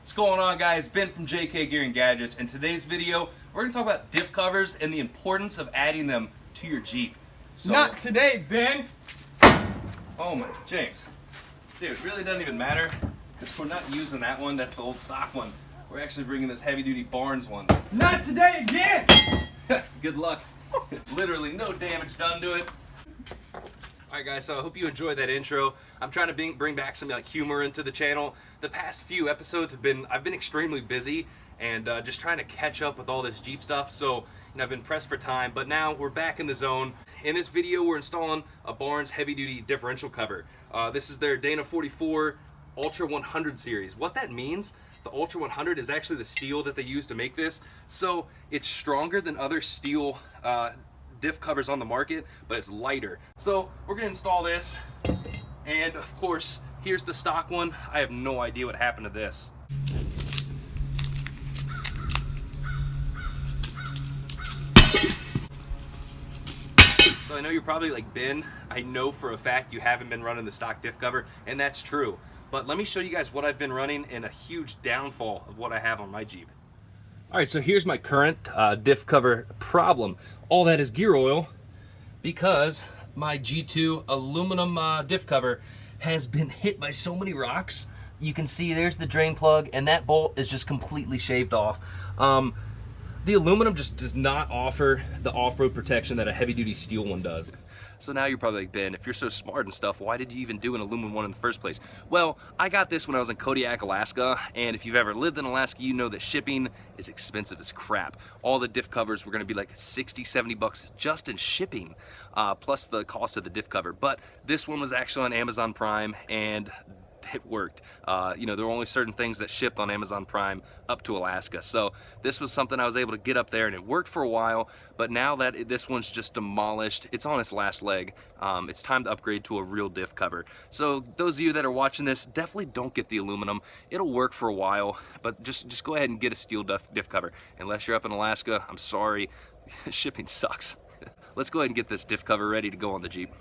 What's going on, guys? Ben from JK Gear and Gadgets. In today's video, we're going to talk about diff covers and the importance of adding them to your Jeep. So, not today, Ben! Oh my, James. Dude, it really doesn't even matter because we're not using that one. That's the old stock one. We're actually bringing this heavy-duty Barnes one. Not today again! Good luck. Literally no damage done to it. Alright guys, so I hope you enjoyed that intro. I'm trying to bring back some humor into the channel. The past few episodes I've been extremely busy and just trying to catch up with all this Jeep stuff. So I've been pressed for time, but now we're back in the zone. In this video, we're installing a Barnes Heavy Duty Differential cover. This is their Dana 44 Ultra 100 series. What that means, the Ultra 100 is actually the steel that they use to make this. So it's stronger than other steel diff covers on the market, but it's lighter. So we're gonna install this, and of course here's the stock one. I have no idea what happened to this. So I know you're probably like, Ben, I know for a fact you haven't been running the stock diff cover, and that's true, but let me show you guys what I've been running and a huge downfall of what I have on my Jeep. Alright, so here's my current diff cover problem. All that is gear oil because my G2 aluminum diff cover has been hit by so many rocks. You can see there's the drain plug, and that bolt is just completely shaved off. The aluminum just does not offer the off-road protection that a heavy-duty steel one does. So now you're probably like, Ben, if you're so smart and stuff, why did you even do an aluminum one in the first place? Well, I got this when I was in Kodiak, Alaska, and if you've ever lived in Alaska, you know that shipping is expensive as crap. All the diff covers were gonna be like 60, 70 bucks just in shipping, plus the cost of the diff cover. But this one was actually on Amazon Prime, and it worked. There were only certain things that shipped on Amazon Prime up to Alaska. So this was something I was able to get up there, and it worked for a while, but now that this one's just demolished, it's on its last leg, it's time to upgrade to a real diff cover. So those of you that are watching this, definitely don't get the aluminum. It'll work for a while, but just go ahead and get a steel diff cover. Unless you're up in Alaska, I'm sorry, shipping sucks. Let's go ahead and get this diff cover ready to go on the Jeep.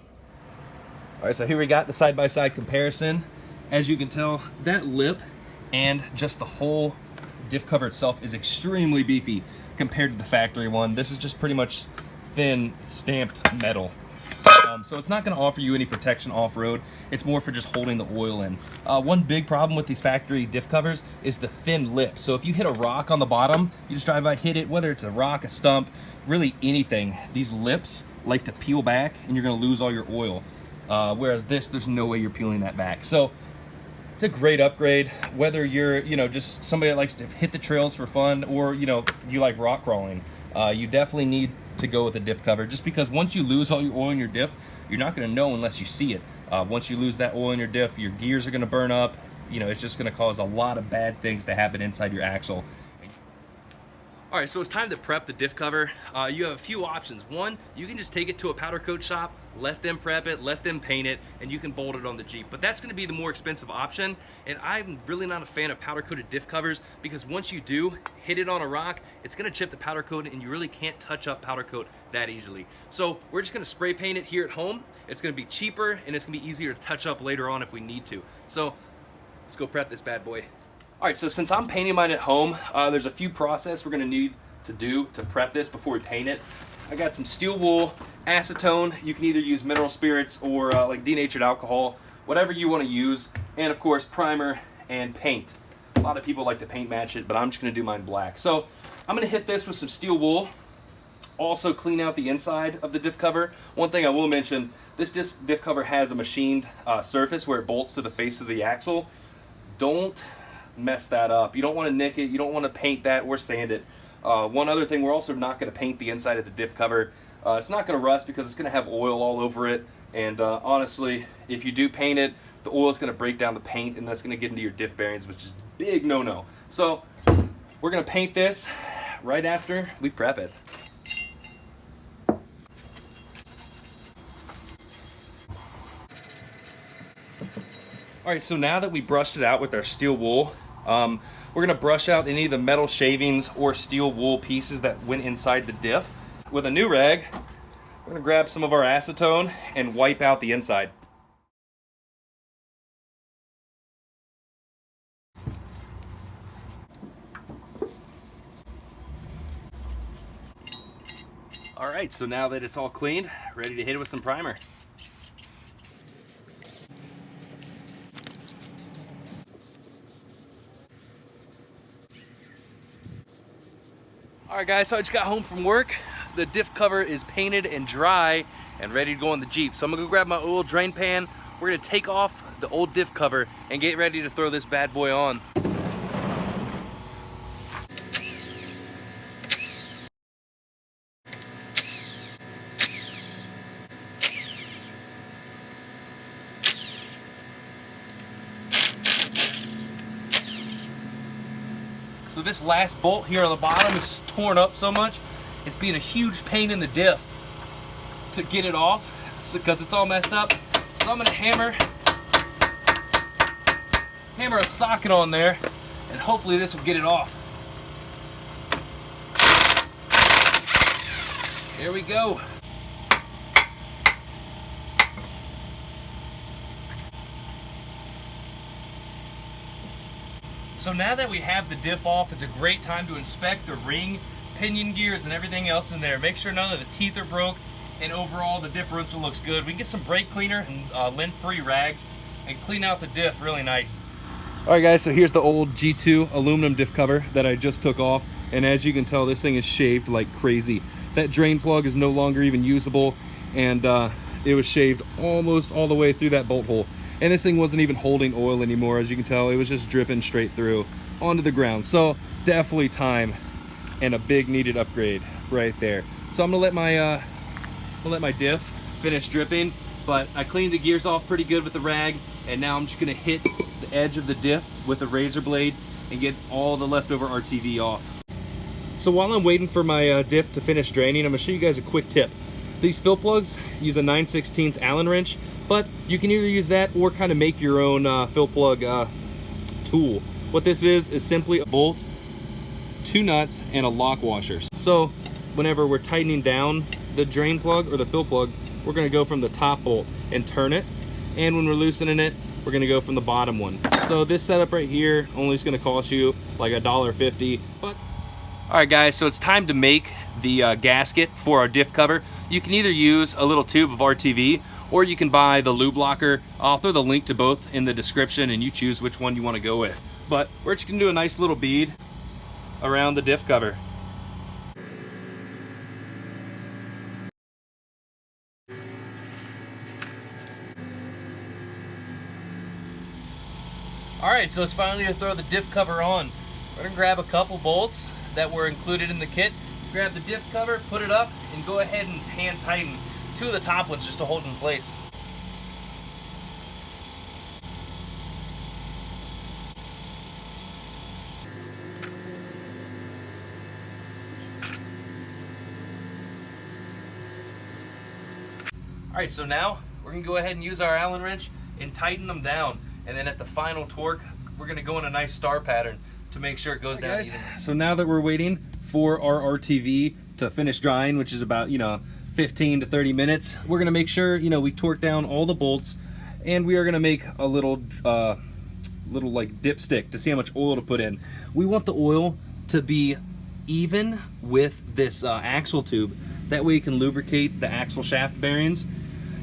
All right, so here we got the side-by-side comparison. As you can tell, that lip and just the whole diff cover itself is extremely beefy compared to the factory one. This is just pretty much thin stamped metal. So it's not going to offer you any protection off-road. It's more for just holding the oil in. One big problem with these factory diff covers is the thin lip. So if you hit a rock on the bottom, you just drive by, hit it, whether it's a rock, a stump, really anything, these lips like to peel back and you're going to lose all your oil. Whereas this, there's no way you're peeling that back. So it's a great upgrade, whether you're, just somebody that likes to hit the trails for fun, or, you like rock crawling. You definitely need to go with a diff cover, just because once you lose all your oil in your diff, you're not going to know unless you see it. Once you lose that oil in your diff, your gears are going to burn up. It's just going to cause a lot of bad things to happen inside your axle. All right, so it's time to prep the diff cover. You have a few options. One, you can just take it to a powder coat shop, let them prep it, let them paint it, and you can bolt it on the Jeep. But that's gonna be the more expensive option, and I'm really not a fan of powder coated diff covers, because once you do hit it on a rock, it's gonna chip the powder coat, and you really can't touch up powder coat that easily. So we're just gonna spray paint it here at home. It's gonna be cheaper, and it's gonna be easier to touch up later on if we need to. So let's go prep this bad boy. All right, so since I'm painting mine at home, there's a few processes we're gonna need to do to prep this before we paint it. I got some steel wool, acetone. You can either use mineral spirits or like denatured alcohol, whatever you wanna use, and of course primer and paint. A lot of people like to paint match it, but I'm just gonna do mine black. So I'm gonna hit this with some steel wool, also clean out the inside of the diff cover. One thing I will mention, this diff cover has a machined surface where it bolts to the face of the axle. Don't mess that up. You don't want to nick it. You don't want to paint that or sand it. One other thing, we're also not going to paint the inside of the diff cover. It's not going to rust because it's going to have oil all over it, and honestly, if you do paint it, the oil is going to break down the paint, and that's going to get into your diff bearings, which is a big no-no. So we're going to paint this right after we prep it. All right, so now that we brushed it out with our steel wool, we're gonna brush out any of the metal shavings or steel wool pieces that went inside the diff. With a new rag, we're gonna grab some of our acetone and wipe out the inside. All right, so now that it's all cleaned, ready to hit it with some primer. All right guys, so I just got home from work. The diff cover is painted and dry and ready to go on the Jeep. So I'm gonna go grab my oil drain pan. We're gonna take off the old diff cover and get ready to throw this bad boy on. So this last bolt here on the bottom is torn up so much, it's being a huge pain in the diff to get it off because it's all messed up. So I'm gonna hammer a socket on there and hopefully this will get it off. Here we go. So now that we have the diff off, it's a great time to inspect the ring, pinion gears, and everything else in there. Make sure none of the teeth are broke, and overall the differential looks good. We can get some brake cleaner and lint-free rags and clean out the diff really nice. All right guys, so here's the old G2 aluminum diff cover that I just took off, and as you can tell, this thing is shaved like crazy. That drain plug is no longer even usable, and it was shaved almost all the way through that bolt hole. And this thing wasn't even holding oil anymore. As you can tell, it was just dripping straight through onto the ground. So definitely time and a big needed upgrade right there. So I'm gonna let my diff finish dripping, but I cleaned the gears off pretty good with the rag, and now I'm just gonna hit the edge of the diff with a razor blade and get all the leftover RTV off. So while I'm waiting for my diff to finish draining, I'm gonna show you guys a quick tip. These fill plugs use a 9/16 Allen wrench, but you can either use that or kind of make your own fill plug tool. What this is simply a bolt, 2 nuts, and a lock washer. So whenever we're tightening down the drain plug or the fill plug, we're gonna go from the top bolt and turn it. And when we're loosening it, we're gonna go from the bottom one. So this setup right here only is gonna cost you like $1.50, but all right guys, so it's time to make the gasket for our diff cover. You can either use a little tube of RTV or you can buy the lube locker. I'll throw the link to both in the description and you choose which one you want to go with. But we're just gonna do a nice little bead around the diff cover. All right, so it's finally to throw the diff cover on. We're gonna grab a couple bolts that were included in the kit. Grab the diff cover, put it up, and go ahead and hand tighten 2 of the top ones just to hold in place. All right, so now we're gonna go ahead and use our Allen wrench and tighten them down. And then at the final torque, we're gonna go in a nice star pattern to make sure it goes down evenly. So now that we're waiting for our RTV to finish drying, which is about 15 to 30 minutes, we're gonna make sure we torque down all the bolts, and we are gonna make a little like dipstick to see how much oil to put in. We want the oil to be even with this axle tube. That way you can lubricate the axle shaft bearings.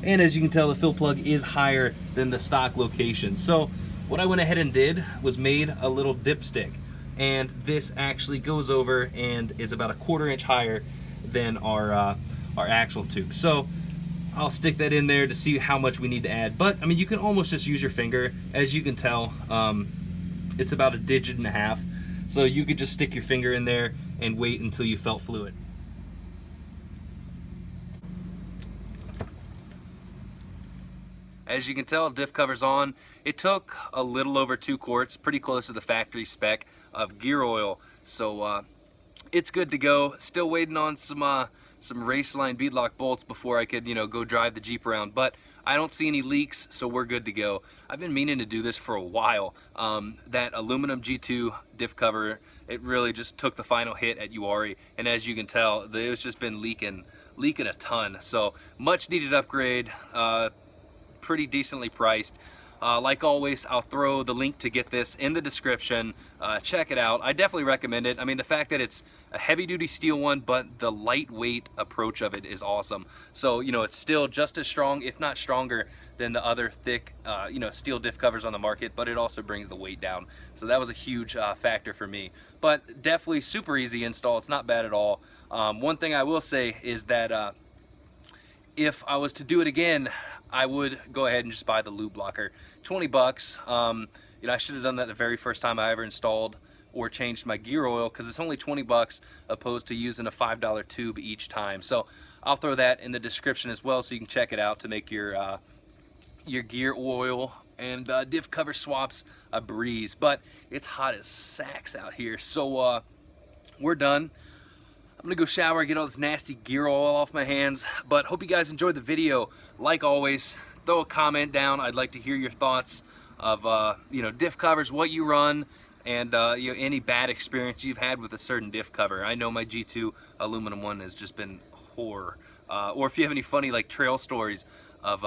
And as you can tell, the fill plug is higher than the stock location. So what I went ahead and did was made a little dipstick, and this actually goes over and is about a 1/4 inch higher than our axle tube. So I'll stick that in there to see how much we need to add. But I mean, you can almost just use your finger. As you can tell, it's about 1.5 digits. So you could just stick your finger in there and wait until you felt fluid. As you can tell, diff cover's on. It took a little over 2 quarts, pretty close to the factory spec of gear oil. So it's good to go. Still waiting on some race line beadlock bolts before I could, go drive the Jeep around. But I don't see any leaks, so we're good to go. I've been meaning to do this for a while. That aluminum G2 diff cover, it really just took the final hit at Uari. And as you can tell, it's just been leaking a ton. So much needed upgrade. Pretty decently priced. Like always, I'll throw the link to get this in the description. Check it out. I definitely recommend it. I mean, the fact that it's a heavy-duty steel one, but the lightweight approach of it is awesome. So, you know, it's still just as strong, if not stronger, than the other thick, you know, steel diff covers on the market, but it also brings the weight down. So that was a huge factor for me. But definitely super easy install. It's not bad at all. One thing I will say is that if I was to do it again, I would go ahead and just buy the lube blocker. 20 bucks. You know, I should have done that the very first time I ever installed or changed my gear oil, because it's only 20 bucks opposed to using a $5 tube each time. So I'll throw that in the description as well, so you can check it out to make your gear oil and diff cover swaps a breeze. But it's hot as sacks out here, so we're done. I'm gonna go shower, get all this nasty gear oil off my hands. But hope you guys enjoyed the video. Like always, throw a comment down. I'd like to hear your thoughts of you know, diff covers, what you run, and you know, any bad experience you've had with a certain diff cover. I know my G2 aluminum one has just been horror. Or if you have any funny like trail stories of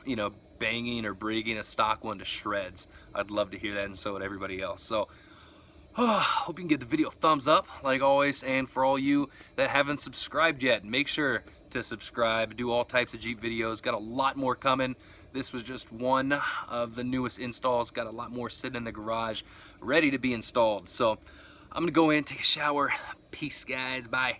you know, banging or breaking a stock one to shreds, I'd love to hear that, and so would everybody else. So hope you can give the video a thumbs up like always, and for all you that haven't subscribed yet, make sure to subscribe. Do all types of Jeep videos, got a lot more coming. This was just one of the newest installs, got a lot more sitting in the garage ready to be installed. So I'm gonna go in, take a shower. Peace guys, bye.